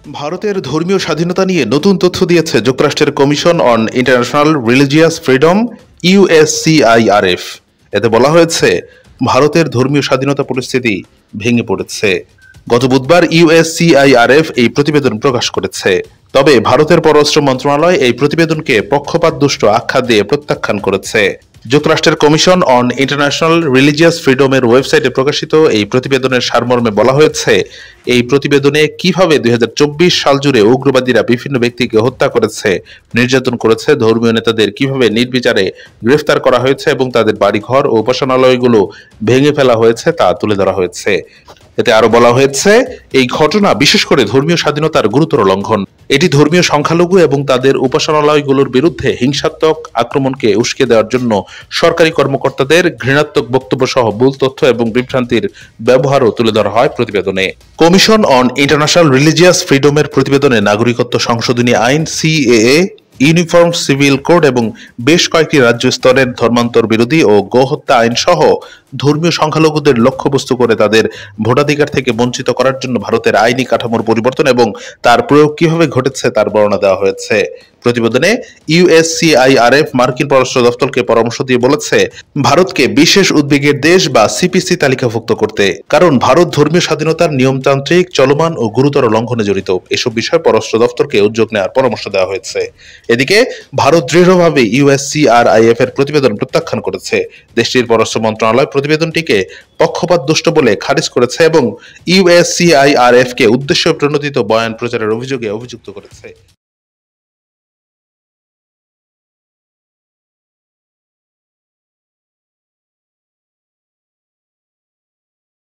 ভারতের ধর্মীয় স্বাধীনতা নিয়ে নতুন তথ্য দিয়েছে যুক্তরাষ্ট্রের commission on international religious freedom USCIRF. এতে বলা হয়েছে, ভারতের ধর্মীয় স্বাধীনতা পরিস্থিতি ভেঙে পড়েছে। গত বুধবার ইউএসসিআইআরএফ এই প্রতিবেদন প্রকাশ করেছে। তবে ভারতের পররাষ্ট্র মন্ত্রণালয় এই প্রতিবেদনকে পক্ষপাতদুষ্ট আখ্যা দিয়ে প্রত্যাখ্যান করেছে। যুক্তরাষ্ট্রের কমিশন অন ইন্টারন্যাশনাল রিলিজিয়াস ফ্রিডমের ওয়েবসাইটে প্রকাশিত এই প্রতিবেদনের সারমর্মে বলা হয়েছে, এই প্রতিবেদনে কিভাবে 2024 সাল জুড়ে উগ্রবাদীরা বিভিন্ন ব্যক্তিকে হত্যা করেছে, নির্যাতন করেছে, ধর্মীয় নেতাদের কিভাবে নির্বিচারে গ্রেফতার করা হয়েছে এবং তাদের বাড়িঘর ও উপাসনালয়গুলো ভেঙে ফেলা হয়েছে তা তুলে ধরা হয়েছে। এতে আরো বলা হয়েছে, এই ঘটনা বিশেষ করে ধর্মীয় স্বাধীনতার গুরুতর লঙ্ঘন। এটি ধর্মীয় সংখ্যালঘু এবং তাদের উপাসনালয়গুলোর বিরুদ্ধে হিংসাত্মক আক্রমণকে উস্কে দেওয়ার জন্য সরকারি কর্মকর্তাদের ঘৃণাত্মক বক্তব্য সহ ভুল তথ্য এবং বিভ্রান্তির ব্যবহারও তুলে ধরা হয় প্রতিবেদনে। কমিশন অন ইন্টারন্যাশনাল রিলিজিয়াস ফ্রিডমের প্রতিবেদনে নাগরিকত্ব সংশোধনী আইন সিএএ, ইউনিফর্ম সিভিল কোড এবং বেশ কয়েকটি রাজ্য স্তরের ধর্মান্তর বিরোধী ও গোহত্যা আইন সহ ধর্মীয় সংখ্যালঘুদের লক্ষ্যবস্তু করে তাদের ভোটাধিকার থেকে বঞ্চিত করার জন্য ভারতের আইনি কাঠামোর পরিবর্তন এবং তার প্রয়োগ কিভাবে ঘটেছে তার বর্ণনা দেওয়া হয়েছে। প্রতিবেদনে ইউএসসিআইআরএফ মার্কিন পররাষ্ট্র দপ্তরকে পরামর্শ দিয়ে বলেছে, ভারতকে বিশেষ উদ্বেগের দেশ বা সিপিসি তালিকাভুক্ত করতে, কারণ ভারত ধর্মীয় স্বাধীনতার নিয়মতান্ত্রিক, চলমান ও গুরুতর লঙ্ঘনে জড়িত। এসব বিষয়ে পররাষ্ট্র দপ্তরকে উদ্যোগ নেওয়ার পরামর্শ দেওয়া হয়েছে। এদিকে ভারত দৃঢ়ভাবে ইউএসসিআরআইএফ এর প্রতিবেদন প্রত্যাখ্যান করেছে। দেশটির পররাষ্ট্র মন্ত্রণালয় প্রতিবেদনটিকে পক্ষপাতদুষ্ট বলে খারিজ করেছে এবং ইউএসসিআইআরএফ কে উদ্দেশ্য প্রণোদিত বয়ান প্রচারের অভিযোগে অভিযুক্ত করেছে।